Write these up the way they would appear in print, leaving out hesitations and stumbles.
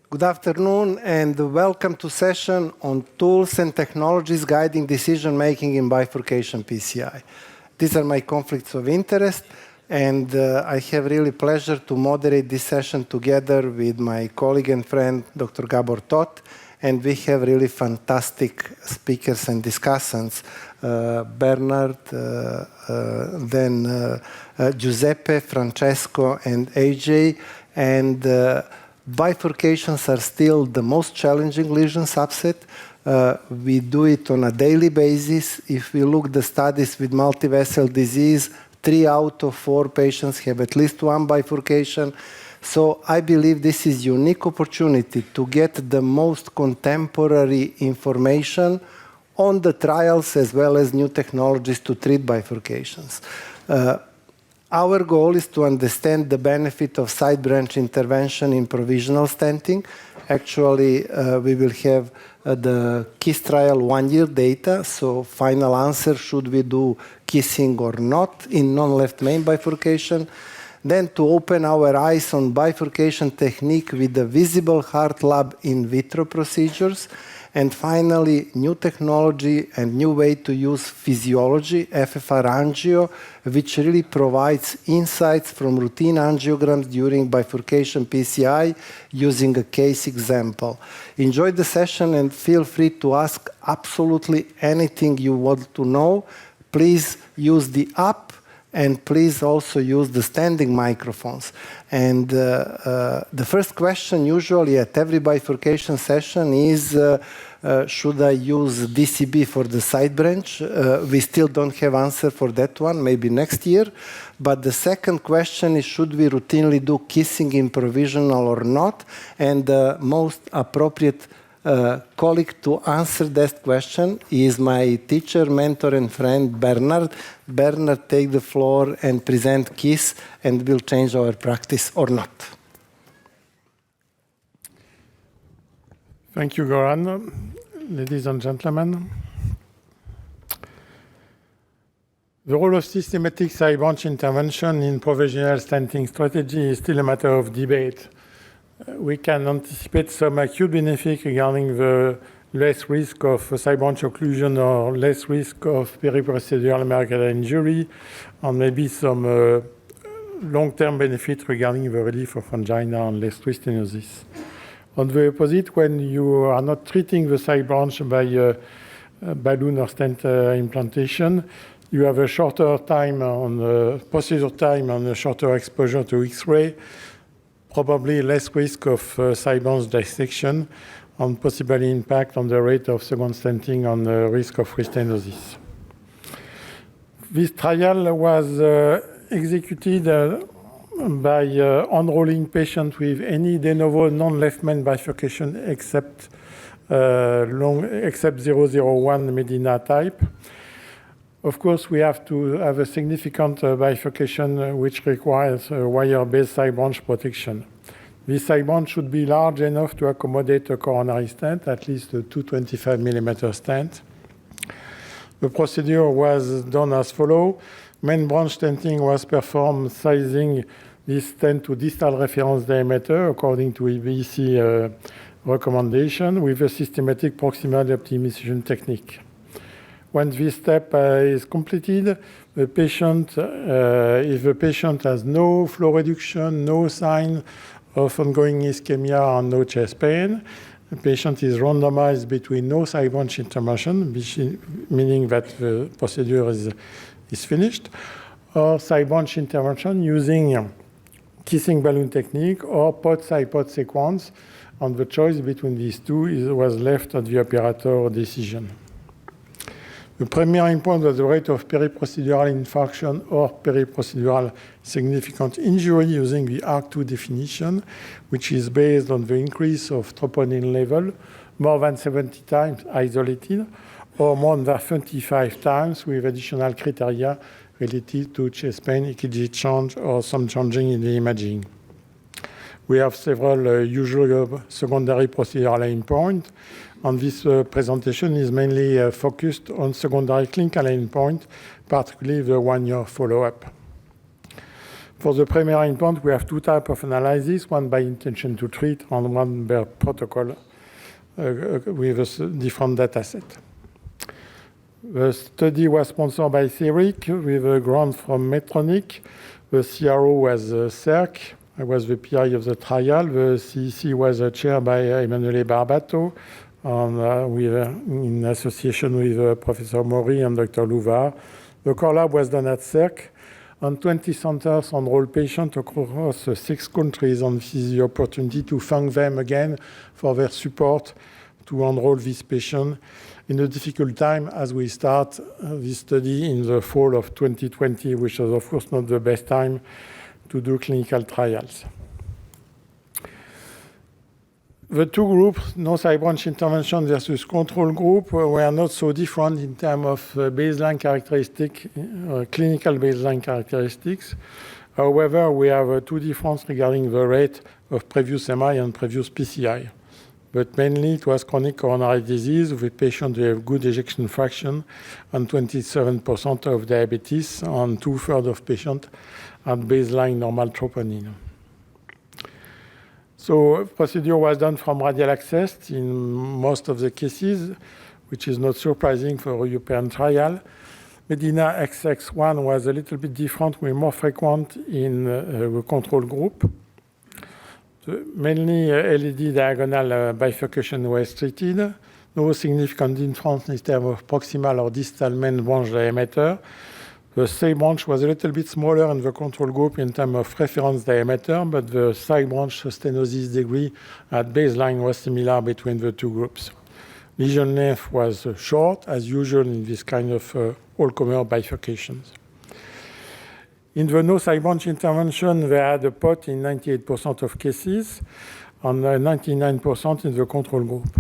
Good afternoon and welcome to session on tools and technologies guiding decision-making in bifurcation PCI. These are my conflicts of interest, and I have really pleasure to moderate this session together with my colleague and friend, Dr. Gabor Tot, and we have really fantastic speakers and discussants, Bernard, then Giuseppe, Francesco, and AJ, and bifurcations are still the most challenging lesion subset. We do it on a daily basis. If we look at the studies with multivessel disease, 3 out of 4 patients have at least one bifurcation. So I believe this is a unique opportunity to get the most contemporary information on the trials as well as new technologies to treat bifurcations. Our goal is to understand the benefit of side branch intervention in provisional stenting. Actually, we will have the KISS trial 1-year data, so final answer, should we do kissing or not in non-left main bifurcation. Then to open our eyes on bifurcation technique with the visible heart lab in vitro procedures. And finally, new technology and new way to use physiology, FFR-Angio, which really provides insights from routine angiograms during bifurcation PCI using a case example. Enjoy the session and feel free to ask absolutely anything you want to know. Please use the app and please also use the standing microphones. And the first question usually at every bifurcation session is, should I use DCB for the side branch? We still don't have answer for that one, maybe next year. But the second question is, should we routinely do kissing in provisional or not? And the most appropriate colleague to answer that question is my teacher, mentor, and friend, Bernard. Bernard, take the floor and present KISS, and we'll change our practice or not. Thank you, Goran. Ladies and gentlemen, the role of systematic side branch intervention in provisional stenting strategy is still a matter of debate. We can anticipate some acute benefit regarding the less risk of side branch occlusion or less risk of periprocedural myocardial injury, and maybe some long-term benefit regarding the relief of angina and less stenosis. On the opposite, when you are not treating the side branch by balloon or stent implantation, you have a shorter time on procedure time and a shorter exposure to X-ray, probably less risk of side branch dissection, and possibly impact on the rate of second stenting and the risk of restenosis. This trial was executed by enrolling patients with any de novo non-left main bifurcation except 001 Medina type. Of course, we have to have a significant bifurcation which requires wire-based side branch protection. This side branch should be large enough to accommodate a coronary stent, at least a 225 mm stent. The procedure was done as follows. Main branch stenting was performed sizing this stent to distal reference diameter according to EBC recommendation with a systematic proximal optimization technique. When this step is completed, the patient, if the patient has no flow reduction, no sign of ongoing ischemia and no chest pain, the patient is randomized between no side branch intervention, meaning that the procedure is finished, or side branch intervention using kissing balloon technique or pod-side-pod sequence, and the choice between these two was left at the operator decision. The primary endpoint was the rate of periprocedural infarction or periprocedural significant injury using the ARC2 definition, which is based on the increase of troponin level more than 70 times isolated or more than 25 times with additional criteria related to chest pain, EKG change, or some changing in the imaging. We have several usual secondary procedural endpoints, and this presentation is mainly focused on secondary clinical endpoint, particularly the 1-year follow-up. For the primary endpoint, we have two types of analysis, one by intention to treat and one by protocol with a different data set. The study was sponsored by CERIC with a grant from Medtronic. The CRO was CERC. I was the PI of the trial. The CEC was chaired by Emanuele Barbato in association with Professor Mori and Dr. Louvar. The core lab was done at CERC. And 20 centers enrolled patients across 6 countries, and this is the opportunity to thank them again for their support to enroll these patients in a difficult time as we start this study in the fall of 2020, which is of course not the best time to do clinical trials. The two groups, no side branch intervention versus control group, were not so different in terms of baseline characteristic, clinical baseline characteristics. However, we have two differences regarding the rate of previous MI and previous PCI. But mainly it was chronic coronary disease with patients who have good ejection fraction and 27% of diabetes, and 2/3 of patients at baseline normal troponin. So procedure was done from radial access in most of the cases, which is not surprising for a European trial. Medina XX1 was a little bit different, we're more frequent in the control group. Mainly LED diagonal bifurcation was treated. No significant difference in terms of proximal or distal main branch diameter. The side branch was a little bit smaller in the control group in terms of reference diameter, but the side branch stenosis degree at baseline was similar between the two groups. Lesion length was short, as usual in this kind of all-comer bifurcations. In the no side branch intervention, they had a POT in 98% of cases and 99% in the control group.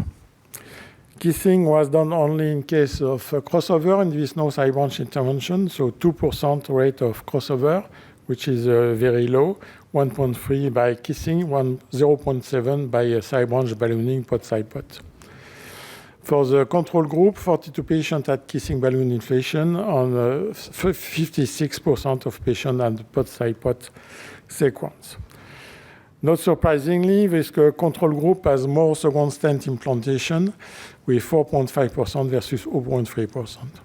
Kissing was done only in case of crossover in this no side branch intervention, so 2% rate of crossover, which is very low, 1.3 by kissing, 0.7 by side branch ballooning pot side pot. For the control group, 42 patients had kissing balloon inflation, and 56% of patients had pot side pot sequence. Not surprisingly, this control group has more second stent implantation with 4.5% versus 0.3%.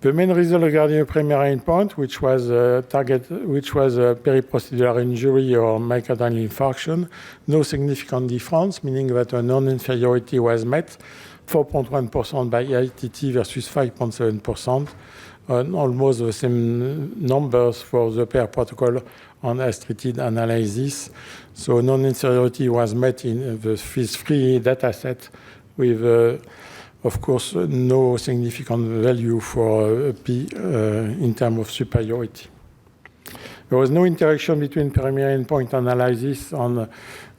The main result regarding the primary endpoint, which was periprocedural injury or myocardial infarction, no significant difference, meaning that a non-inferiority was met, 4.1% by ITT versus 5.7%, and almost the same numbers for the per protocol on as-treated analysis. So non-inferiority was met in these 3 data set with of course, no significant value for P in terms of superiority. There was no interaction between primary endpoint analysis and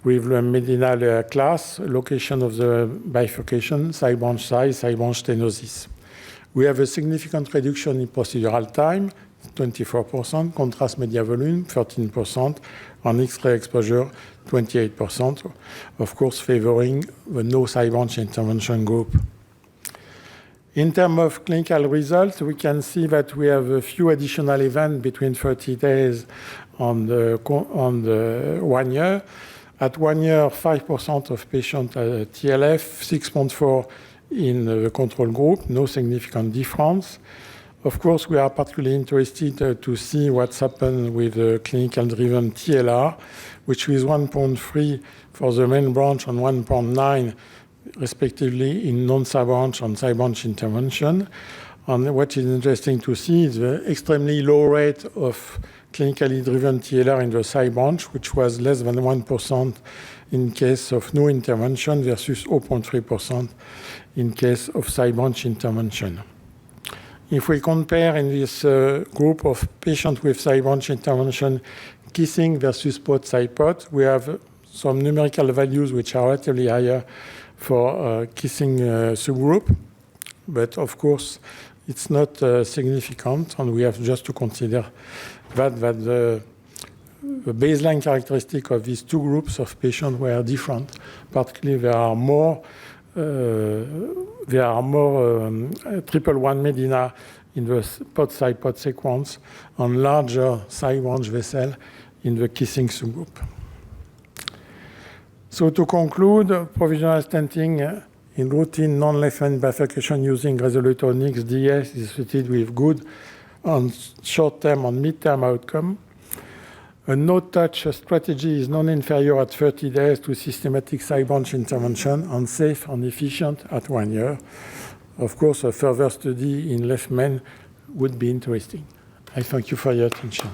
with the Medina class, location of the bifurcation, side branch size, side branch stenosis. We have a significant reduction in procedural time, 24%, contrast media volume, 13%, and X-ray exposure, 28%, of course favoring the no side branch intervention group. In terms of clinical results, we can see that we have a few additional events between 30 days and 1 year. At 1 year, 5% of patients had TLF, 6.4% in the control group, no significant difference. Of course, we are particularly interested to see what's happened with the clinical-driven TLR, which is 1.3 for the main branch and 1.9 respectively in non-side branch and side branch intervention. And what is interesting to see is the extremely low rate of clinically driven TLR in the side branch, which was less than 1% in case of no intervention versus 0.3% in case of side branch intervention. If we compare in this group of patients with side branch intervention, kissing versus pot side pot, we have some numerical values which are relatively higher for kissing subgroup, but of course it's not significant, and we have just to consider that the baseline characteristic of these two groups of patients were different. Particularly, there are more 111 Medina in the pod-side-pod sequence on larger side branch vessel in the kissing subgroup. So to conclude, provisional stenting in routine non-left main bifurcation using Resolute Onyx DES is suited with good on short-term and mid-term outcome. A no-touch strategy is non-inferior at 30 days to systematic side branch intervention and safe and efficient at 1 year. Of course, a further study in left main would be interesting. I thank you for your attention.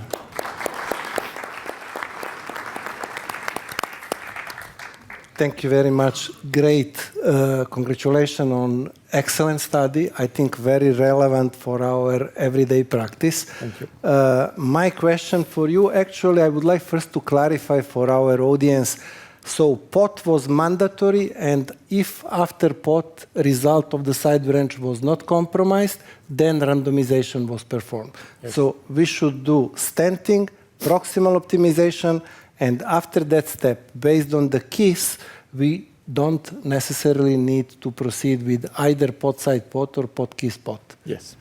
Thank you very much. Great. Congratulations on excellent study. I think very relevant for our everyday practice. Thank you. My question for you, actually, I would like first to clarify for our audience. So POT was mandatory, and if after POT result of the side branch was not compromised, then randomization was performed. Yes. So we should do stenting, proximal optimization, and after that step, based on the KISS, we don't necessarily need to proceed with either POT-side-POT or POT-KISS-POT. Yes.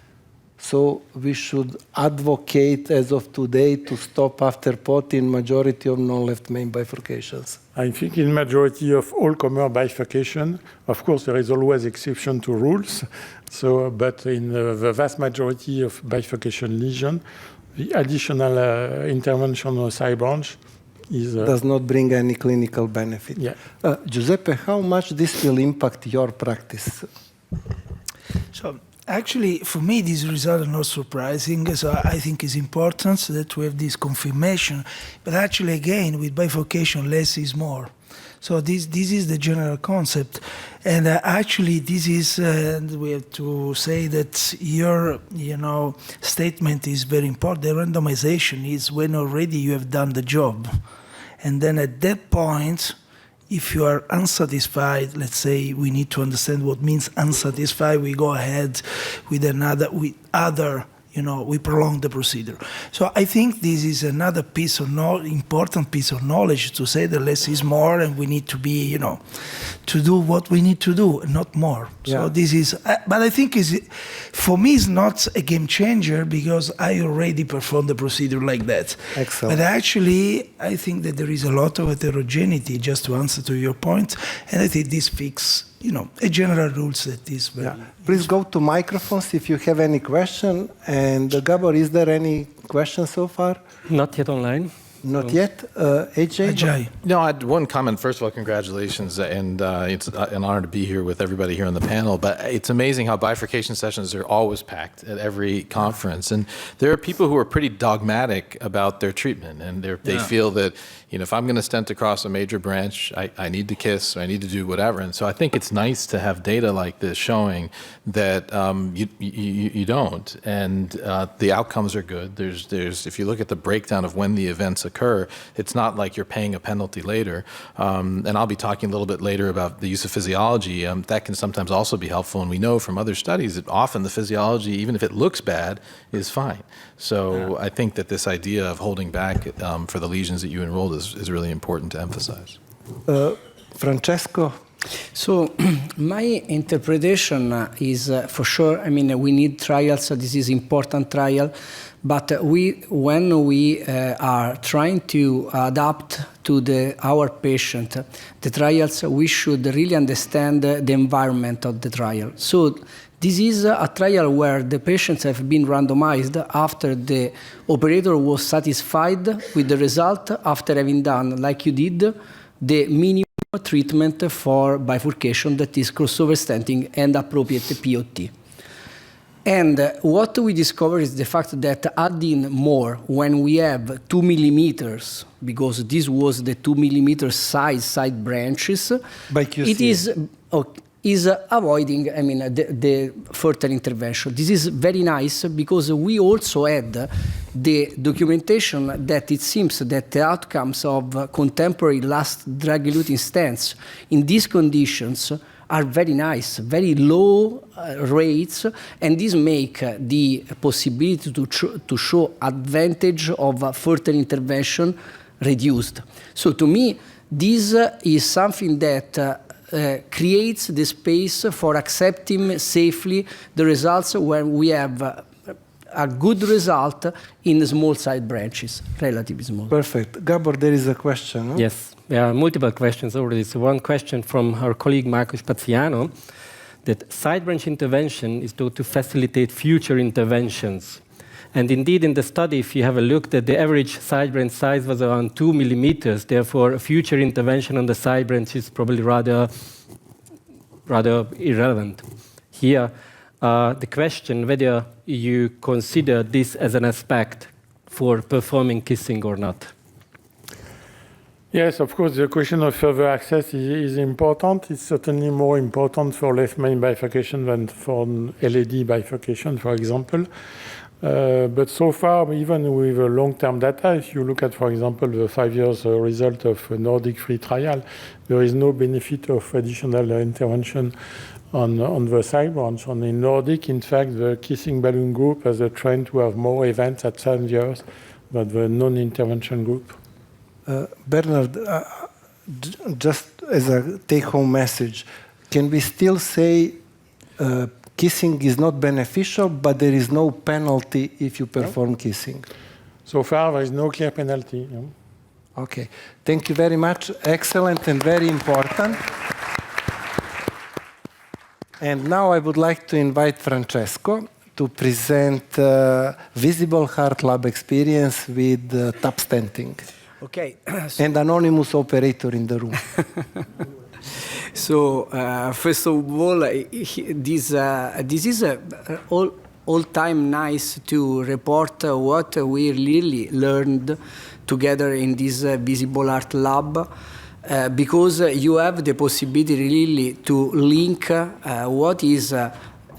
So we should advocate as of today to stop after POT in majority of non-left main bifurcations. I think in majority of all comer bifurcation, of course, there is always exception to rules. So, but in the vast majority of bifurcation lesion, the additional intervention on side branch does not bring any clinical benefit. Yeah. Giuseppe, how much this will impact your practice? So actually, for me, these results are not surprising. So I think it's important that we have this confirmation. But actually, again, with bifurcation, less is more. So this is the general concept. And actually, this is, we have to say that your statement is very important. The randomization is when already you have done the job. And then at that point, if you are unsatisfied, let's say we need to understand what means unsatisfied, we go ahead with other, we prolong the procedure. So I think this is another piece of important piece of knowledge to say that less is more, and we need to be, to do what we need to do, not more. Yeah. So this is, but I think for me, it's not a game changer because I already performed the procedure like that. Excellent. But actually, I think that there is a lot of heterogeneity, just to answer to your point, and I think this fixes a general rules that is very... Yeah. Please go to microphones if you have any question. And Gabor, is there any question so far? Not yet online. Not yet. AJ? Ajay. No, I had one comment. First of all, congratulations. And it's an honor to be here with everybody here on the panel. But it's amazing how bifurcation sessions are always packed at every conference. And there are people who are pretty dogmatic about their treatment. And they feel that, if I'm going to stent across a major branch, I need to kiss, or I need to do whatever. And so I think it's nice to have data like this showing that you don't. And the outcomes are good. There's if you look at the breakdown of when the events occur, it's not like you're paying a penalty later. And I'll be talking a little bit later about the use of physiology. That can sometimes also be helpful. And we know from other studies that often the physiology, even if it looks bad, is fine. So I think that this idea of holding back for the lesions that you enrolled is really important to emphasize. Francesco? So my interpretation is for sure, we need trials, so this is important trial, but when we are trying to adapt to our patient, the trials, we should really understand the environment of the trial. So this is a trial where the patients have been randomized after the operator was satisfied with the result after having done, like you did, the minimum treatment for bifurcation, that is crossover stenting and appropriate POT. And what we discover is the fact that adding more when we have 2 millimeters, because this was the 2 millimeter size side branches, it is avoiding, the further intervention. This is very nice because we also had the documentation that it seems that the outcomes of contemporary last drug-eluting stents in these conditions are very nice, very low rates, and this make the possibility to show advantage of further intervention reduced. So to me, this is something that creates the space for accepting safely the results when we have a good result in small side branches, relatively small. Perfect. Gabor, there is a question. No? Yes, there are multiple questions already. So one question from our colleague Marco Spaziano, that side branch intervention is thought to facilitate future interventions. And indeed, in the study, if you have a look, that the average side branch size was around 2 millimeters. Therefore, a future intervention on the side branch is probably rather irrelevant. Here, the question whether you consider this as an aspect for performing kissing or not. Yes, of course, the question of further access is important. It's certainly more important for left main bifurcation than for LED bifurcation, for example. But so far, even with long-term data, if you look at, for example, the 5 years result of a Nordic free trial, there is no benefit of additional intervention on the side branch. On the Nordic, in fact, the kissing balloon group has a trend to have more events at 7 years than the non-intervention group. Bernard, just as a take-home message, can we still say kissing is not beneficial, but there is no penalty if you perform kissing? So far, there is no clear penalty. No? Okay. Thank you very much. Excellent and very important. And now I would like to invite Francesco to present visible heart lab experience with tap stenting. Okay. And anonymous operator in the room. So, first of all, this is all time nice to report what we really learned together in this visible art lab, because you have the possibility really to link what is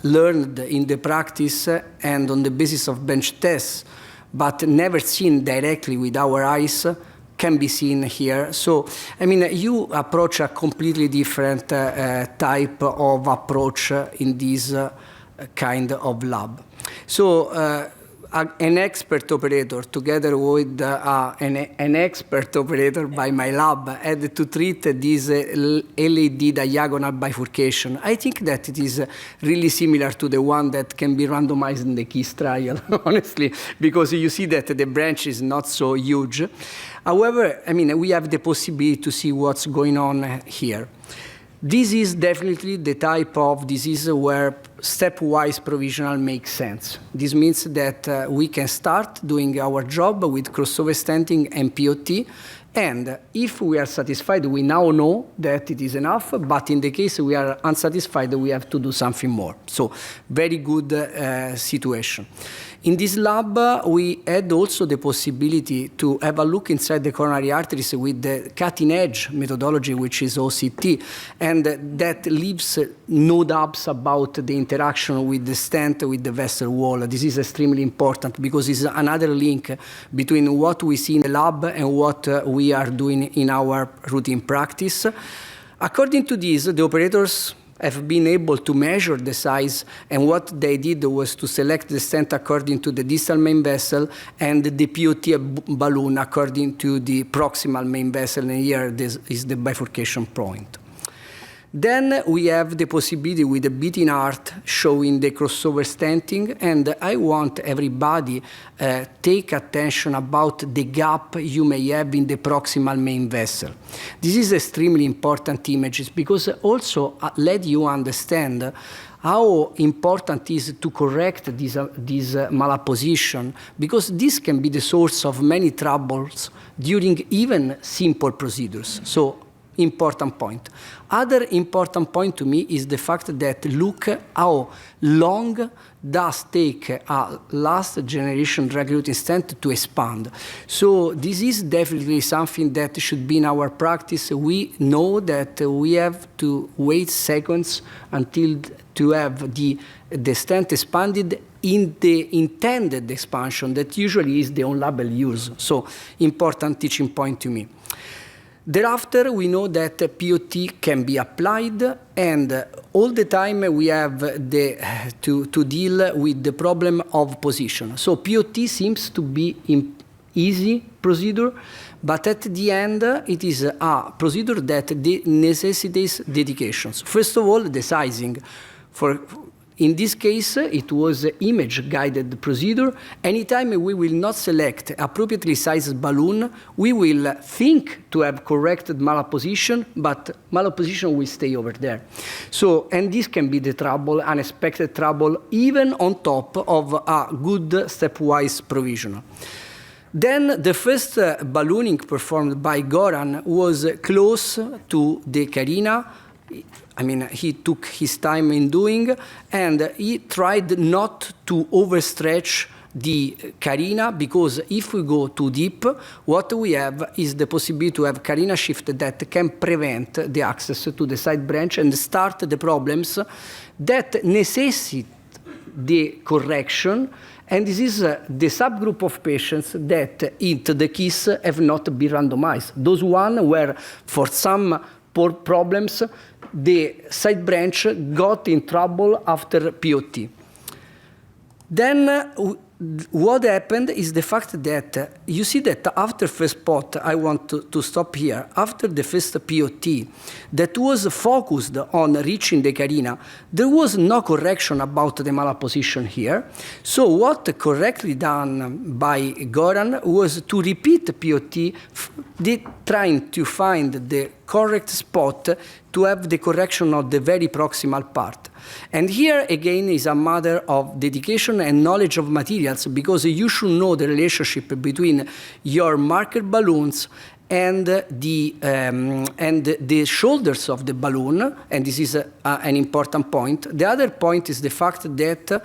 learned in the practice and on the basis of bench tests, but never seen directly with our eyes, can be seen here. So, I mean, you approach a completely different type of approach in this kind of lab. So, an expert operator, together with an expert operator by my lab, had to treat this LED diagonal bifurcation. I think that it is really similar to the one that can be randomized in the KISS trial, honestly, because you see that the branch is not so huge. However, I mean, we have the possibility to see what's going on here. This is definitely the type of disease where stepwise provisional makes sense. This means that we can start doing our job with crossover stenting and POT, and if we are satisfied, we now know that it is enough, but in the case we are unsatisfied, we have to do something more. So, very good situation. In this lab, we had also the possibility to have a look inside the coronary arteries with the cutting-edge methodology, which is OCT, and that leaves no doubts about the interaction with the stent, with the vessel wall. This is extremely important because it's another link between what we see in the lab and what we are doing in our routine practice. According to this, the operators have been able to measure the size, and what they did was to select the stent according to the distal main vessel and the POT balloon according to the proximal main vessel, and here this is the bifurcation point. Then we have the possibility with the beating heart showing the crossover stenting, and I want everybody take attention about the gap you may have in the proximal main vessel. This is extremely important images because also let you understand how important it is to correct this malapposition, because this can be the source of many troubles during even simple procedures. So, important point. Other important point to me is the fact that look how long does take a last generation drug-eluting stent to expand. So this is definitely something that should be in our practice. We know that we have to wait seconds until to have the stent expanded in the intended expansion that usually is the on-label use. So important teaching point to me. Thereafter, we know that POT can be applied, and all the time we have to deal with the problem of position. So POT seems to be an easy procedure, but at the end, it is a procedure that necessitates dedications. First of all, the sizing. In this case, it was image-guided procedure. Anytime we will not select appropriately sized balloon, we will think to have corrected malposition, but malposition will stay over there. So, and this can be the trouble, unexpected trouble, even on top of a good stepwise provisional. Then the first ballooning performed by Goran was close to the carina. I mean, he took his time in doing, and he tried not to overstretch the carina, because if we go too deep, what we have is the possibility to have carina shift that can prevent the access to the side branch and start the problems that necessitate the correction. And this is the subgroup of patients that into the KISS have not been randomized. Those one where, for some poor problems, the side branch got in trouble after POT. Then what happened is the fact that you see that after first spot, I want to stop here, after the first POT that was focused on reaching the carina, there was no correction about the malposition here. So what correctly done by Goran was to repeat POT, trying to find the correct spot to have the correction of the very proximal part. And here, again, is a matter of dedication and knowledge of materials, because you should know the relationship between your marker balloons and the shoulders of the balloon, and this is an important point. The other point is the fact that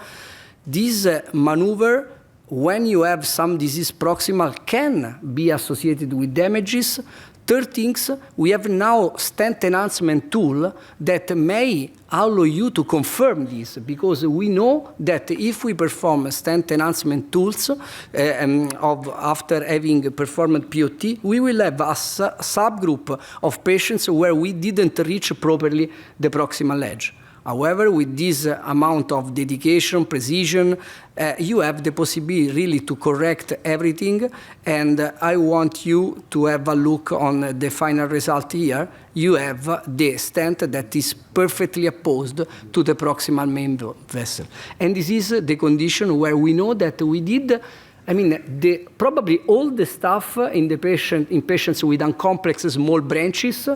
this maneuver, when you have some disease proximal, can be associated with damages. Third things, we have now stent enhancement tool that may allow you to confirm this, because we know that if we perform stent enhancement tools after having performed POT, we will have a subgroup of patients where we didn't reach properly the proximal edge. However, with this amount of dedication, precision, you have the possibility really to correct everything, and I want you to have a look on the final result here. You have the stent that is perfectly opposed to the proximal main vessel. And this is the condition where we know that we did, I mean, probably all the stuff in patients with uncomplex small branches.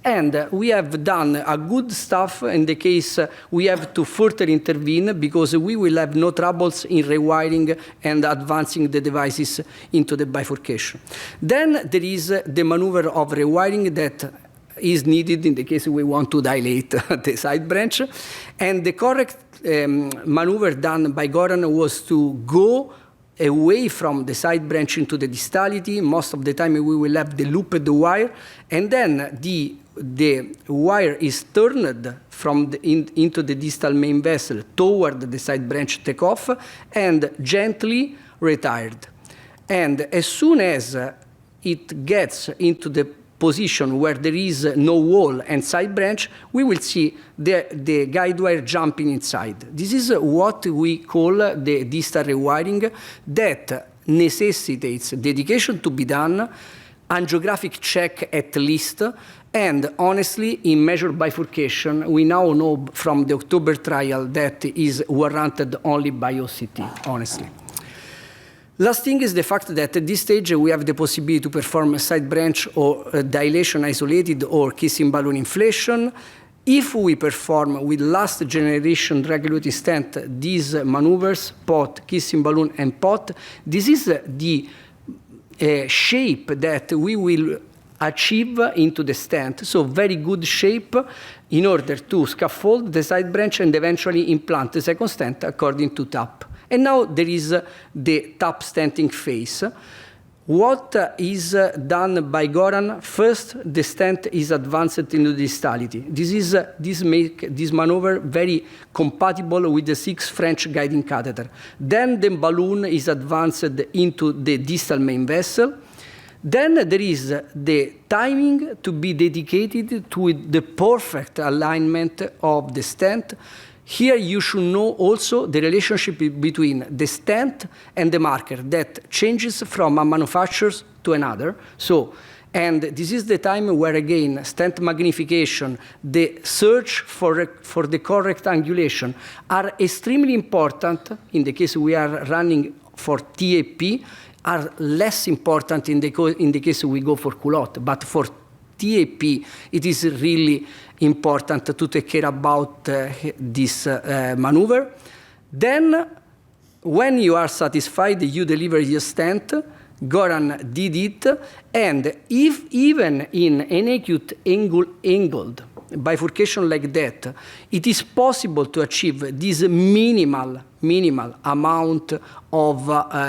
And we have done a good stuff in the case we have to further intervene, because we will have no troubles in rewiring and advancing the devices into the bifurcation. Then there is the maneuver of rewiring that is needed in the case we want to dilate the side branch. And the correct maneuver done by Goran was to go away from the side branch into the distality. Most of the time we will have the looped wire, and then the wire is turned from into the distal main vessel toward the side branch takeoff and gently retired. And as soon as it gets into the position where there is no wall and side branch, we will see the guide wire jumping inside. This is what we call the distal rewiring that necessitates dedication to be done, angiographic check at least, and honestly, in measured bifurcation, we now know from the October trial that is warranted only by OCT, honestly. Last thing is the fact that at this stage we have the possibility to perform a side branch or dilation isolated or kissing balloon inflation. If we perform with last generation regulated stent these maneuvers, pot, kissing balloon, and pot, this is the shape that we will achieve into the stent. So very good shape in order to scaffold the side branch and eventually implant the second stent according to TAP. And now there is the TAP stenting phase. What is done by Goran? First, the stent is advanced into distality. This makes this maneuver very compatible with the 6 French guiding catheter. Then the balloon is advanced into the distal main vessel. Then there is the timing to be dedicated to the perfect alignment of the stent. Here you should know also the relationship between the stent and the marker that changes from a manufacturer to another. So, And this is the time where, again, stent magnification, the search for the correct angulation are extremely important. In the case we are running for TAP, are less important in the case we go for culotte. But for TAP, it is really important to take care about this maneuver. Then, when you are satisfied, you deliver your stent. Goran did it, and if even in an acute angled bifurcation like that, it is possible to achieve this minimal amount of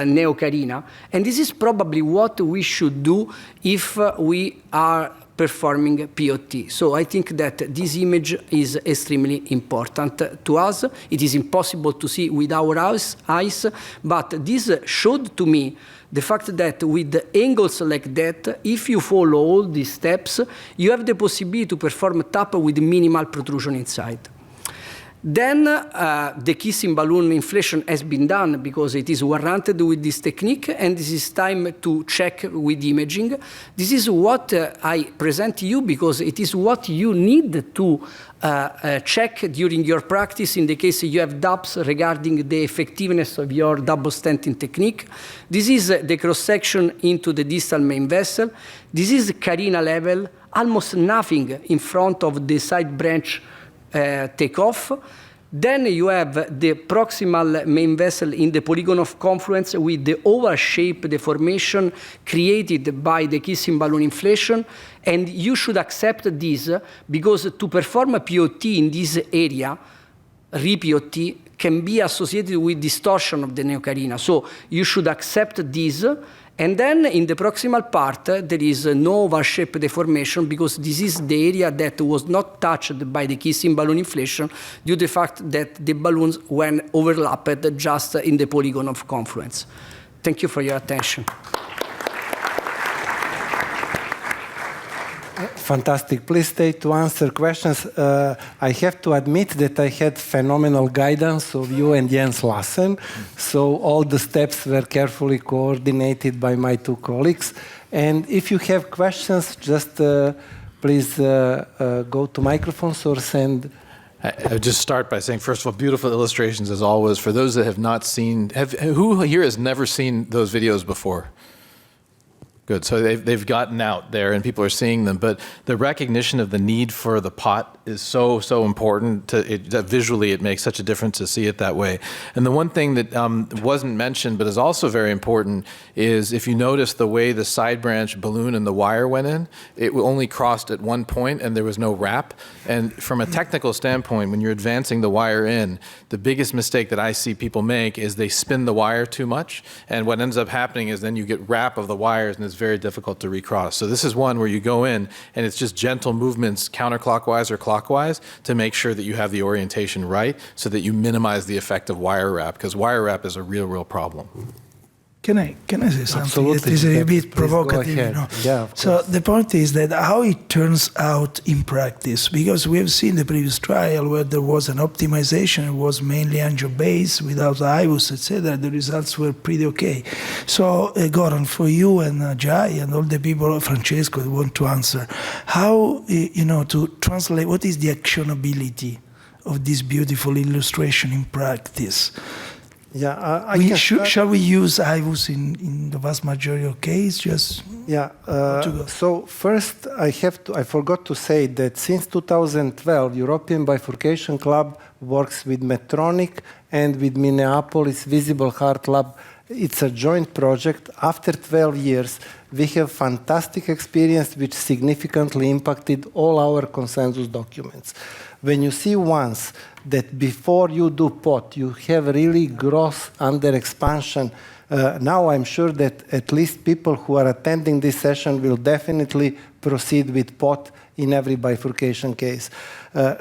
neocarina, and this is probably what we should do if we are performing POT. So I think that this image is extremely important to us. It is impossible to see with our eyes, but this showed to me the fact that with angles like that, if you follow all these steps, you have the possibility to perform TAP with minimal protrusion inside. Then the kissing balloon inflation has been done because it is warranted with this technique, and this is time to check with imaging. This is what I present to you because it is what you need to check during your practice in the case you have doubts regarding the effectiveness of your double stenting technique. This is the cross-section into the distal main vessel. This is carina level, almost nothing in front of the side branch takeoff. Then you have the proximal main vessel in the polygon of confluence with the oval-shaped deformation created by the kissing balloon inflation. And you should accept this because to perform a POT in this area, re-POT, can be associated with distortion of the neocarina. So you should accept this. And then in the proximal part, there is no oval-shaped deformation because this is the area that was not touched by the kissing balloon inflation due to the fact that the balloons were overlapped just in the polygon of confluence. Thank you for your attention. Fantastic. Please stay to answer questions. I have to admit that I had phenomenal guidance of you and Jens Lassen. So all the steps were carefully coordinated by my two colleagues. And if you have questions, just please go to microphones or send. I would just start by saying, first of all, beautiful illustrations as always. For those that have not seen, who here has never seen those videos before? Good. So they've gotten out there and people are seeing them. But the recognition of the need for the pot is so important. That visually it makes such a difference to see it that way. And the one thing that wasn't mentioned but is also very important is if you notice the way the side branch balloon and the wire went in, it only crossed at one point and there was no wrap. And from a technical standpoint, when you're advancing the wire in, the biggest mistake that I see people make is they spin the wire too much. And what ends up happening is then you get wrap of the wires and it's very difficult to recross. So this is one where you go in and it's just gentle movements counterclockwise or clockwise to make sure that you have the orientation right so that you minimize the effect of wire wrap, because wire wrap is a real problem. Can I say something Absolutely. that is a bit provocative? You know? Yeah, so the point is that how it turns out in practice, because we have seen the previous trial where there was an optimization, it was mainly angio-based without IVUS, etc. The results were pretty okay. So Goran, for you and Jai and all the people, Francesco, who want to answer, how to translate what is the actionability of this beautiful illustration in practice? Yeah, shall we use IVUS in the vast majority of cases? Just so first, I forgot to say that since 2012, European Bifurcation Club works with Medtronic and with Minneapolis Visible Heart Lab. It's a joint project. After 12 years, we have fantastic experience which significantly impacted all our consensus documents. When you see once that before you do POT, you have really gross under-expansion, now I'm sure that at least people who are attending this session will definitely proceed with POT in every bifurcation case.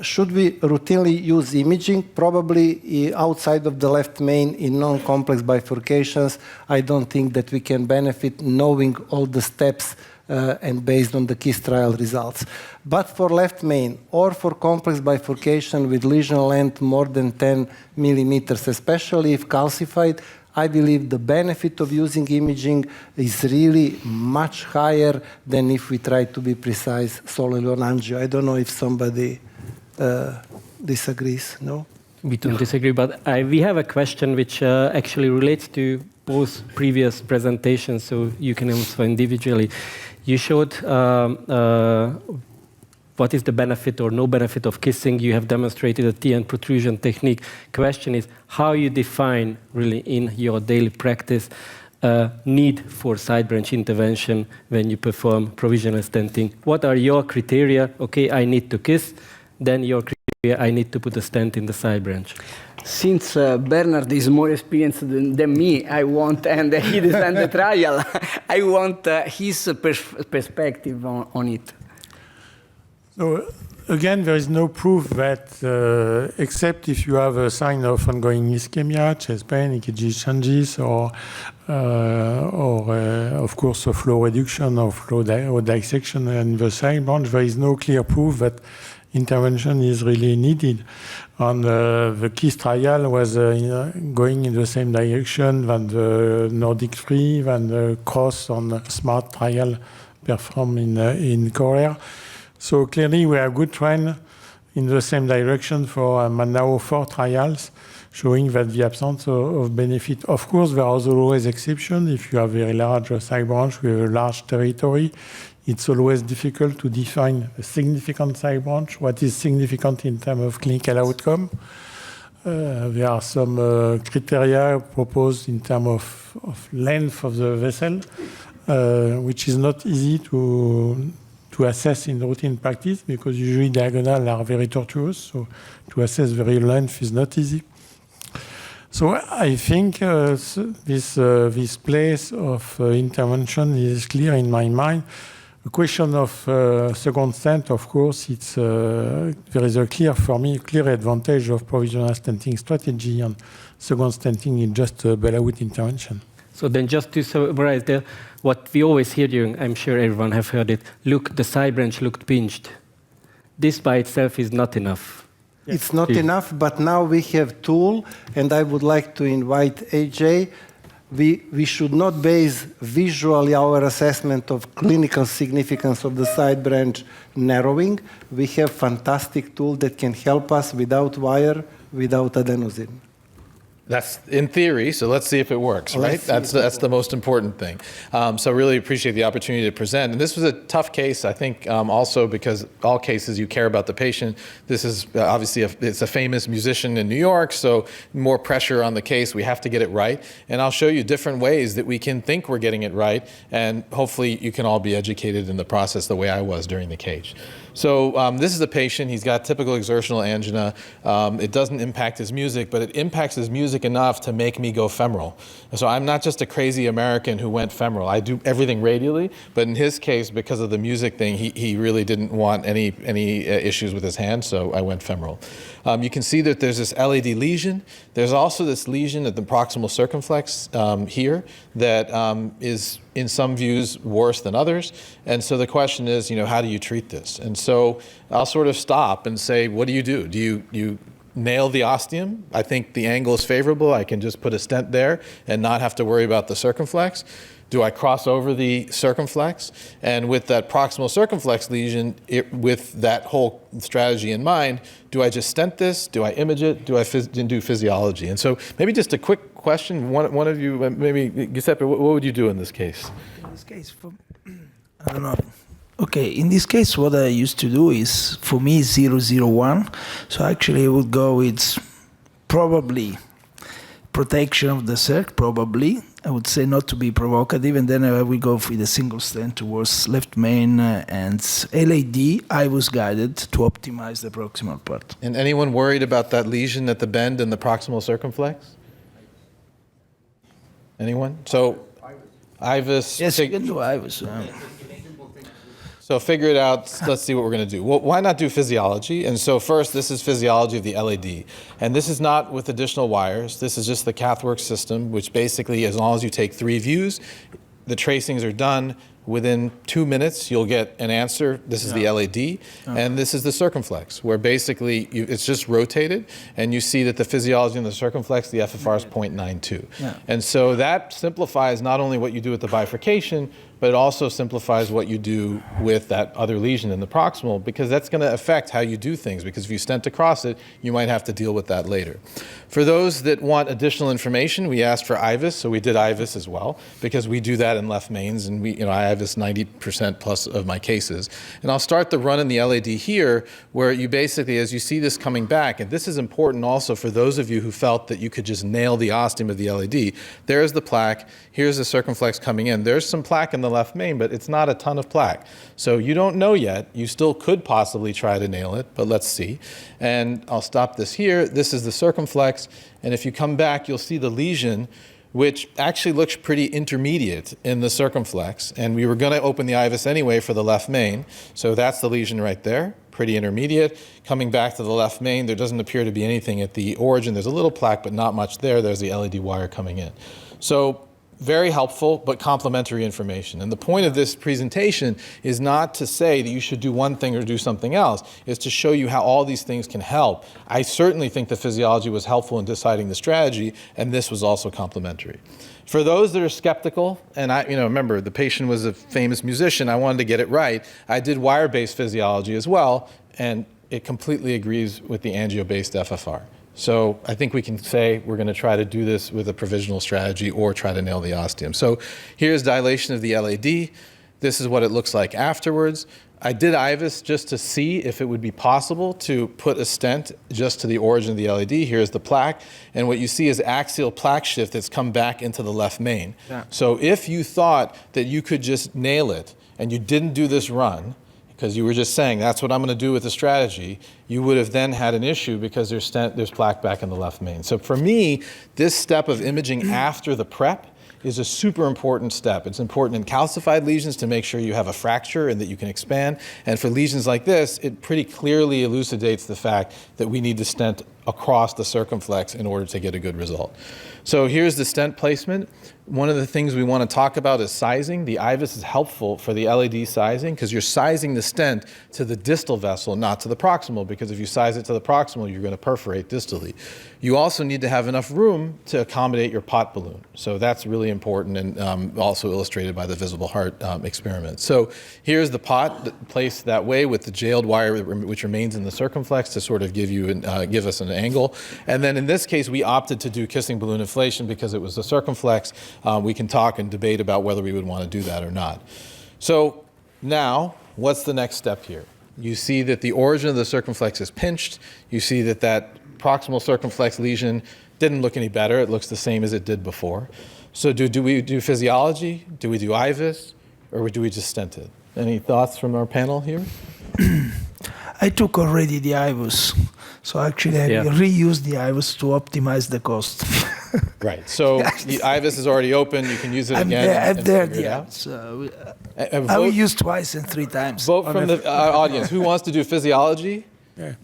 Should we routinely use imaging? Probably outside of the left main in non-complex bifurcations. I don't think that we can benefit knowing all the steps and based on the KISS trial results. But for left main or for complex bifurcation with lesion length more than 10 millimeters, especially if calcified, I believe the benefit of using imaging is really much higher than if we try to be precise solely on angio. I don't know if somebody disagrees, no? We don't disagree, but we have a question which actually relates to both previous presentations, so you can answer individually. You showed what is the benefit or no benefit of kissing. You have demonstrated a T-end protrusion technique. Question is how you define really in your daily practice need for side branch intervention when you perform provisional stenting. What are your criteria? Okay, I need to kiss. Then your criteria, I need to put a stent in the side branch. Since Bernard is more experienced than me, I want, and he designed the trial, I want his perspective on it. So again, there is no proof that, except if you have a sign of ongoing ischemia, chest pain, EKG changes, or of course, a flow reduction or flow or dissection in the side branch, there is no clear proof that intervention is really needed. And the KISS trial was going in the same direction than the Nordic 3, than the CROSS on SMART trial performed in Korea. So clearly we have a good trend in the same direction for now 4 trials showing that the absence of benefit. Of course, there are always exceptions. If you have a very large side branch with a large territory, it's always difficult to define a significant side branch. What is significant in terms of clinical outcome? There are some criteria proposed in terms of length of the vessel, which is not easy to assess in routine practice because usually diagonal are very tortuous, so to assess the real length is not easy. So I think this place of intervention is clear in my mind. The question of second stent, of course, there is a clear advantage of provisional stenting strategy, and second stenting is just a bellowit intervention. So then just to summarize there, what we always hear during, I'm sure everyone have heard it, look, the side branch looked pinched. This by itself is not enough. It's not enough, but now we have tool, and I would like to invite AJ. We should not base visually our assessment of clinical significance of the side branch narrowing. We have fantastic tool that can help us without wire, without adenosine. That's in theory, so let's see if it works, right? That's the most important thing. So really appreciate the opportunity to present. And this was a tough case, I think, also because all cases you care about the patient. This is obviously it's a famous musician in New York, so more pressure on the case. We have to get it right. And I'll show you different ways that we can think we're getting it right, and hopefully you can all be educated in the process the way I was during the case. So this is a patient. He's got typical exertional angina. It doesn't impact his music, but it impacts his music enough to make me go femoral. So I'm not just a crazy American who went femoral. I do everything radially, but in his case, because of the music thing, he really didn't want any issues with his hand, so I went femoral. You can see that there's this LAD lesion. There's also this lesion at the proximal circumflex here that is, in some views, worse than others. And so the question is, how do you treat this? And so I'll sort of stop and say, what do? Do you nail the ostium? I think the angle is favorable. I can just put a stent there and not have to worry about the circumflex. Do I cross over the circumflex? And with that proximal circumflex lesion, with that whole strategy in mind, do I just stent this? Do I image it? Do I do physiology? And so maybe just a quick question. One of you, maybe Giuseppe, what would you do in this case? In this case, I don't know. Okay, in this case, what I used to do is, for me, 001. So actually, I would go with probably protection of the circ, probably. I would say not to be provocative, and then I will go with a single stent towards left main and LAD. I was guided to optimize the proximal part. And anyone worried about that lesion at the bend in the proximal circumflex? Anyone? So, IVUS. Yes, you can do IVUS. So figure it out. Let's see what we're going to do. Well, why not do physiology? And so first, this is physiology of the LAD. And this is not with additional wires. This is just the CathWorks system, which basically, as long as you take 3 views, the tracings are done. Within 2 minutes, you'll get an answer. This is the LAD, and this is the circumflex, where basically it's just rotated, and you see that the physiology in the circumflex, the FFR is 0.92. And so that simplifies not only what you do with the bifurcation, but it also simplifies what you do with that other lesion in the proximal, because that's going to affect how you do things, because if you stent across it, you might have to deal with that later. For those that want additional information, we asked for IVUS, so we did IVUS as well, because we do that in left mains, and I IVUS 90% plus of my cases. And I'll start the run in the LAD here, where you basically, as you see this coming back, and this is important also for those of you who felt that you could just nail the ostium of the LAD. There's the plaque, here's the circumflex coming in. There's some plaque in the left main, but it's not a ton of plaque. So you don't know yet. You still could possibly try to nail it, but let's see. And I'll stop this here. This is the circumflex, and if you come back, you'll see the lesion, which actually looks pretty intermediate in the circumflex. And we were going to open the IVUS anyway for the left main. So that's the lesion right there, pretty intermediate. Coming back to the left main, there doesn't appear to be anything at the origin. There's a little plaque, but not much there. There's the LAD wire coming in. So very helpful, but complementary information. And the point of this presentation is not to say that you should do one thing or do something else. It's to show you how all these things can help. I certainly think the physiology was helpful in deciding the strategy, and this was also complementary. For those that are skeptical, and remember, the patient was a famous musician, I wanted to get it right. I did wire-based physiology as well, and it completely agrees with the angio-based FFR. So I think we can say we're going to try to do this with a provisional strategy or try to nail the ostium. So here's dilation of the LAD. This is what it looks like afterwards. I did IVUS just to see if it would be possible to put a stent just to the origin of the LAD. Here's the plaque. And what you see is axial plaque shift that's come back into the left main. So if you thought that you could just nail it and you didn't do this run, because you were just saying, that's what I'm going to do with the strategy, you would have then had an issue because there's plaque back in the left main. So for me, this step of imaging after the prep is a super important step. It's important in calcified lesions to make sure you have a fracture and that you can expand. And for lesions like this, it pretty clearly elucidates the fact that we need to stent across the circumflex in order to get a good result. So here's the stent placement. One of the things we want to talk about is sizing. The IVUS is helpful for the LAD sizing because you're sizing the stent to the distal vessel, not to the proximal, because if you size it to the proximal, you're going to perforate distally. You also need to have enough room to accommodate your pot balloon. So that's really important and also illustrated by the visible heart experiment. So here's the pot placed that way with the jailed wire which remains in the circumflex to sort of give us an angle. And then in this case, we opted to do kissing balloon inflation because it was the circumflex. We can talk and debate about whether we would want to do that or not. So now, what's the next step here? You see that the origin of the circumflex is pinched. You see that that proximal circumflex lesion didn't look any better. It looks the same as it did before. So do we do physiology? Do we do IVUS? Or do we just stent it? Any thoughts from our panel here? I took already the IVUS. So actually, I reused the IVUS to optimize the cost. Right. So the IVUS is already open. You can use it again. So I will use twice and 3 times. Vote from the audience. Who wants to do physiology? Yeah,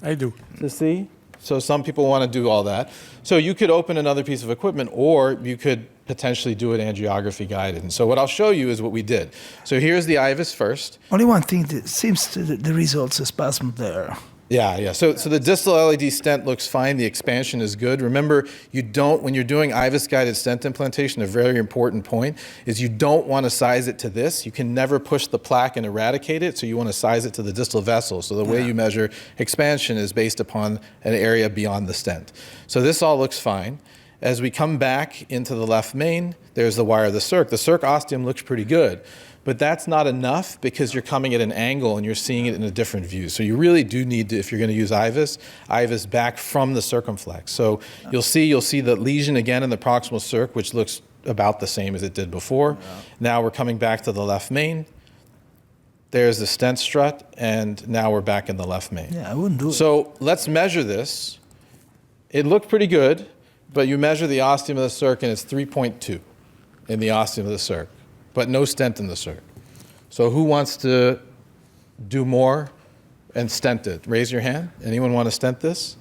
I do. To see? So some people want to do all that. So you could open another piece of equipment, or you could potentially do it angiography guided. And so what I'll show you is what we did. So here's the IVUS first. Only one thing that seems to the results a spasm there. Yeah. So the distal LAD stent looks fine. The expansion is good. Remember, when you're doing IVUS-guided stent implantation, a very important point is you don't want to size it to this. You can never push the plaque and eradicate it, so you want to size it to the distal vessel. So the way you measure expansion is based upon an area beyond the stent. So this all looks fine. As we come back into the left main, there's the wire of the circ. The circ ostium looks pretty good. But that's not enough because you're coming at an angle and you're seeing it in a different view. So you really do need to, if you're going to use IVUS back from the circumflex. So you'll see the lesion again in the proximal circ, which looks about the same as it did before. Yeah. Now we're coming back to the left main. There's the stent strut, and now we're back in the left main. Yeah, I wouldn't do it. So let's measure this. It looked pretty good, but you measure the ostium of the circ, and it's 3.2 in the ostium of the circ. But no stent in the circ. So who wants to do more and stent it? Raise your hand. Anyone want to stent this?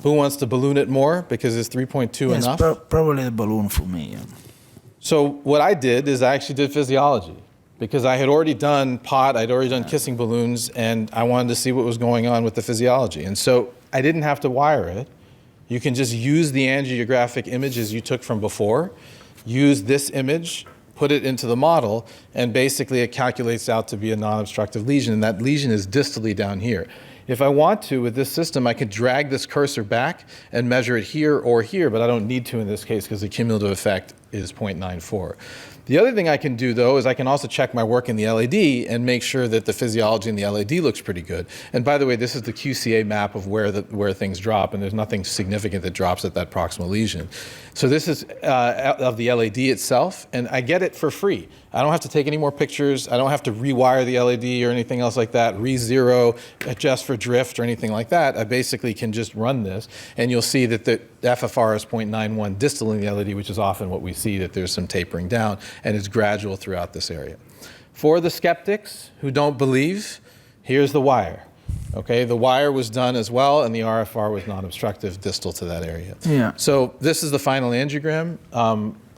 Who wants to balloon it more because it's 3.2 enough? Probably the balloon for me. Yeah. So what I did is I actually did physiology. because I had already done pot, I'd already done kissing balloons, and I wanted to see what was going on with the physiology. And so I didn't have to wire it. You can just use the angiographic images you took from before, use this image, put it into the model, and basically it calculates out to be a non-obstructive lesion, and that lesion is distally down here. If I want to, with this system, I could drag this cursor back and measure it here or here, but I don't need to in this case because the cumulative effect is 0.94. The other thing I can do, though, is I can also check my work in the LAD and make sure that the physiology in the LAD looks pretty good. And by the way, this is the QCA map of where things drop, and there's nothing significant that drops at that proximal lesion. So this is of the LAD itself, and I get it for free. I don't have to take any more pictures. I don't have to rewire the LAD or anything else like that, re-zero, adjust for drift or anything like that. I basically can just run this, and you'll see that the FFR is 0.91 distal in the LAD, which is often what we see, that there's some tapering down, and it's gradual throughout this area. For the skeptics who don't believe, here's the wire. Okay, the wire was done as well, and the RFR was non-obstructive distal to that area. Yeah. So this is the final angiogram.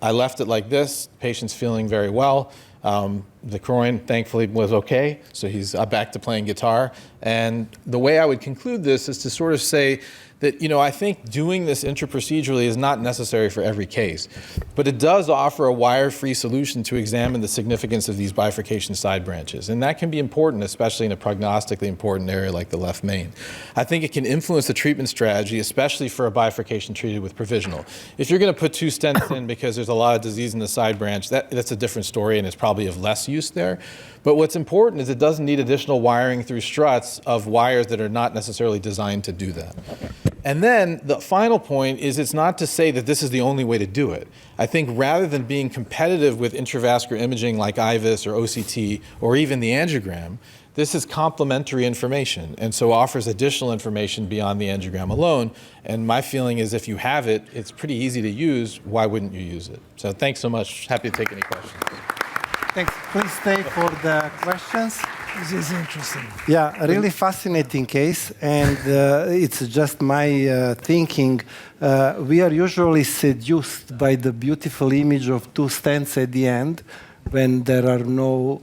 I left it like this. Patient's feeling very well. The groin, thankfully, was okay, so he's back to playing guitar. And the way I would conclude this is to sort of say that, you know, I think doing this intraprocedurally is not necessary for every case, but it does offer a wire-free solution to examine the significance of these bifurcation side branches. And that can be important, especially in a prognostically important area like the left main. I think it can influence the treatment strategy, especially for a bifurcation treated with provisional. If you're going to put 2 stents in because there's a lot of disease in the side branch, that's a different story, and it's probably of less use there. But what's important is it doesn't need additional wiring through struts of wires that are not necessarily designed to do that. And then the final point is it's not to say that this is the only way to do it. I think rather than being competitive with intravascular imaging like IVUS or OCT or even the angiogram, this is complementary information and so offers additional information beyond the angiogram alone. And my feeling is if you have it, it's pretty easy to use. Why wouldn't you use it? So thanks so much. Happy to take any questions. Thanks. Please stay for the questions. This is interesting. Yeah, a really fascinating case, and it's just my thinking. We are usually seduced by the beautiful image of 2 stents at the end, when there are no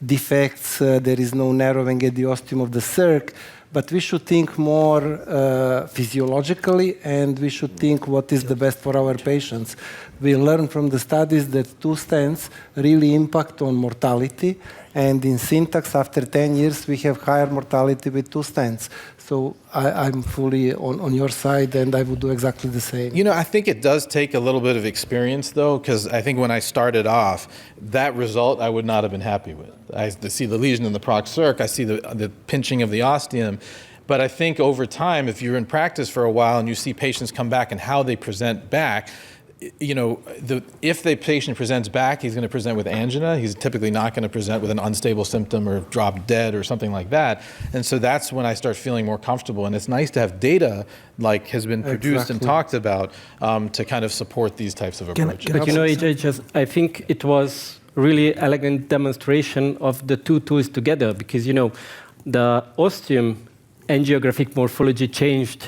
defects, there is no narrowing at the ostium of the circ. But we should think more physiologically, and we should think what is the best for our patients. We learn from the studies that 2 stents really impact on mortality, and in syntax, after 10 years, we have higher mortality with 2 stents. So I'm fully on your side, and I would do exactly the same. You know, I think it does take a little bit of experience, though, because I think when I started off, that result I would not have been happy with. I see the lesion in the prox circ, I see the pinching of the ostium, but I think over time, if you're in practice for a while and you see patients come back and how they present back, you know, if the patient presents back, he's going to present with angina. He's typically not going to present with an unstable symptom or drop dead or something like that. And so that's when I start feeling more comfortable. And it's nice to have data like has been produced and talked about to kind of support these types of approaches. But you know, I think it was really elegant demonstration of the 2 tools together, because, you know, the ostium angiographic morphology changed.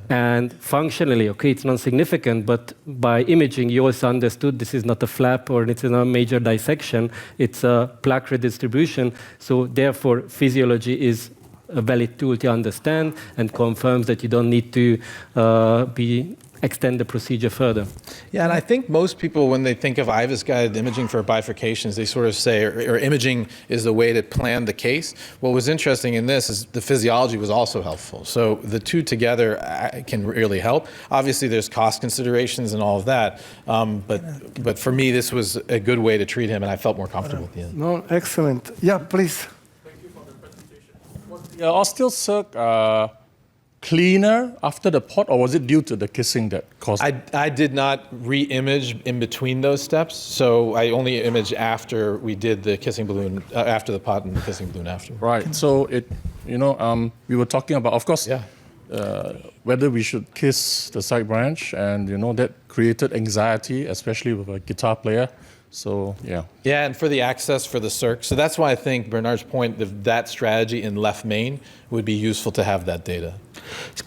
And functionally, okay, it's non-significant, but by imaging, you also understood this is not a flap or it's not a major dissection, it's a plaque redistribution. So therefore, physiology is a valid tool to understand and confirms that you don't need to extend the procedure further. Yeah, and I think most people, when they think of IVUS-guided imaging for bifurcations, they sort of say, or imaging is the way to plan the case. What was interesting in this is the physiology was also helpful. So the 2 together can really help. Obviously, there's cost considerations and all of that, but for me, this was a good way to treat him, and I felt more comfortable at the end. No, excellent. Yeah, please. Thank you for the presentation. Was the ostial circ cleaner after the pot, or was it due to the kissing that caused it? I did not re-image in between those steps, so I only imaged after we did the kissing balloon, after the pot and the kissing balloon after. Right. So it, you know, we were talking about, of course, whether we should kiss the side branch, and you know that created anxiety, especially with a guitar player. So, yeah. Yeah, and for the access for the circ. So that's why I think Bernard's point of that strategy in left main would be useful to have that data.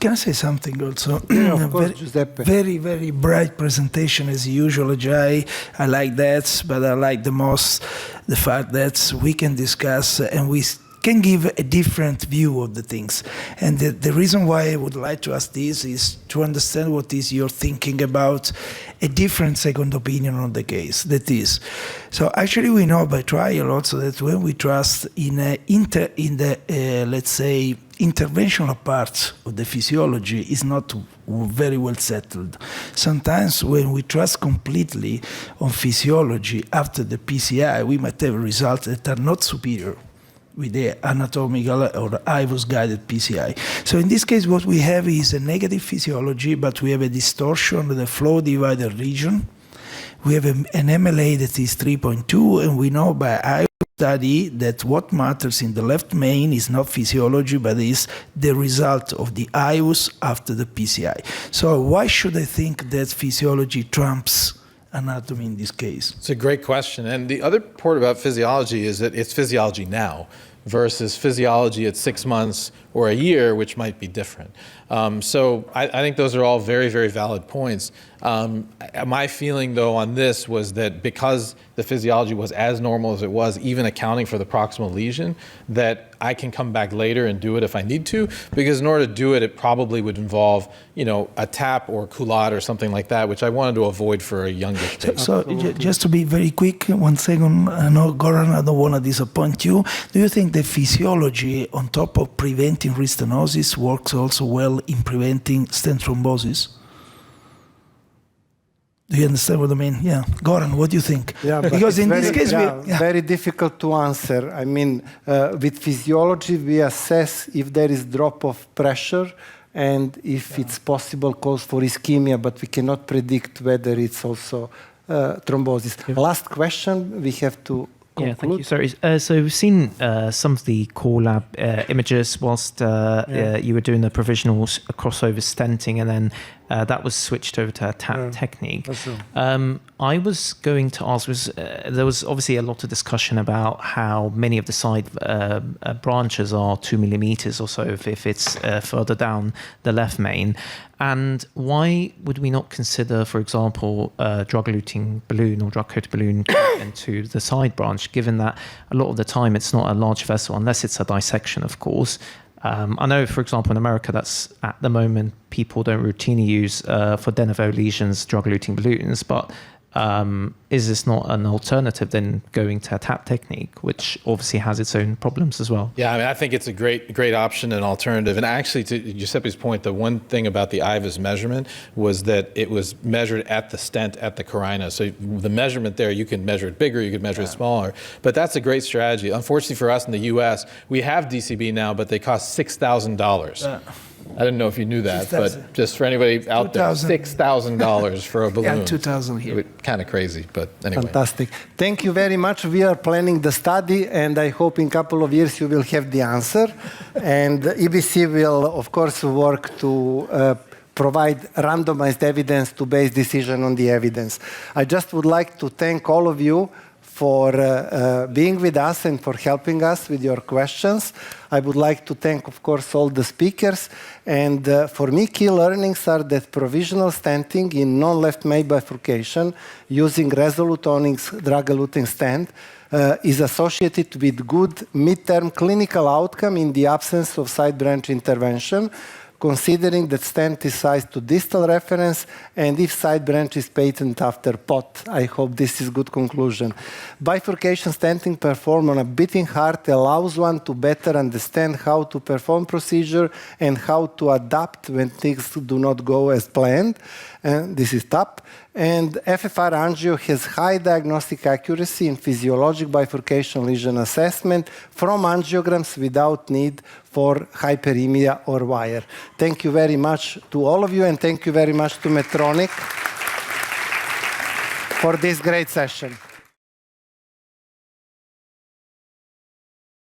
Can I say something also? Yeah, of course, Giuseppe. Very, very bright presentation as usual, Jai. I like that, but I like the most the fact that we can discuss and we can give a different view of the things. And the reason why I would like to ask this is to understand what is your thinking about a different second opinion on the case. That is, so actually we know by trial also that when we trust in the let's say interventional parts of the physiology is not very well settled. Sometimes when we trust completely on physiology after the PCI, we might have results that are not superior with the anatomical or IVUS-guided PCI. So in this case, what we have is a negative physiology, but we have a distortion of the flow divider region. We have an MLA that is 3.2, and we know by IVUS study that what matters in the left main is not physiology, but is the result of the IVUS after the PCI. So why should I think that physiology trumps anatomy in this case? It's a great question. And the other part about physiology is that it's physiology now versus physiology at 6 months or a year, which might be different. So I think those are all very, very valid points. My feeling, though, on this was that because the physiology was as normal as it was, even accounting for the proximal lesion, that I can come back later and do it if I need to, because in order to do it, it probably would involve, you know, a tap or culotte or something like that, which I wanted to avoid for a younger patient. So just to be very quick, 1 second, I know, Goran, I don't want to disappoint you. Do you think the physiology, on top of preventing restenosis, works also well in preventing stent thrombosis? Do you understand what I mean? Yeah. Goran, what do you think? Yeah, because in this case, very difficult to answer. I mean, with physiology, we assess if there is drop of pressure and if it's possible cause for ischemia, but we cannot predict whether it's also thrombosis. Last question, we have to conclude. Yeah, thank you. Sorry. So we've seen some of the core lab images whilst you were doing the provisional crossover stenting, and then that was switched over to a tap technique. I was going to ask, there was obviously a lot of discussion about how many of the side branches are 2 millimeters or so if it's further down the left main. And why would we not consider, for example, a drug-eluting balloon or drug-coated balloon into the side branch, given that a lot of the time it's not a large vessel, unless it's a dissection, of course. I know, for example, in America, that's at the moment, people don't routinely use for de novo lesions drug-eluting balloons, but is this not an alternative than going to a tap technique, which obviously has its own problems as well? Yeah, I mean, I think it's a great option and alternative. And actually, to Giuseppe's point, the one thing about the IVUS measurement was that it was measured at the stent at the carina. So the measurement there, you can measure it bigger, you can measure it smaller. But that's a great strategy. Unfortunately for us in the U.S., we have DCB now, but they cost $6,000. I didn't know if you knew that, but just for anybody out there, $6,000 for a balloon. Yeah, 2,000 here. Kind of crazy, but anyway. Fantastic. Thank you very much. We are planning the study, and I hope in a couple of years you will have the answer. And EBC will, of course, work to provide randomized evidence to base decision on the evidence. I just would like to thank all of you for being with us and for helping us with your questions. I would like to thank, of course, all the speakers. And for me, key learnings are that provisional stenting in non-left main bifurcation using Resolute Onyx drug-eluting stent is associated with good midterm clinical outcome in the absence of side branch intervention, considering that stent is sized to distal reference and if side branch is patent after POT. I hope this is good conclusion. Bifurcation stenting performed on a beating heart allows one to better understand how to perform procedure and how to adapt when things do not go as planned. And this is top. And FFR-Angio has high diagnostic accuracy in physiologic bifurcation lesion assessment from angiograms without need for hyperemia or wire. Thank you very much to all of you, and thank you very much to Medtronic for this great session.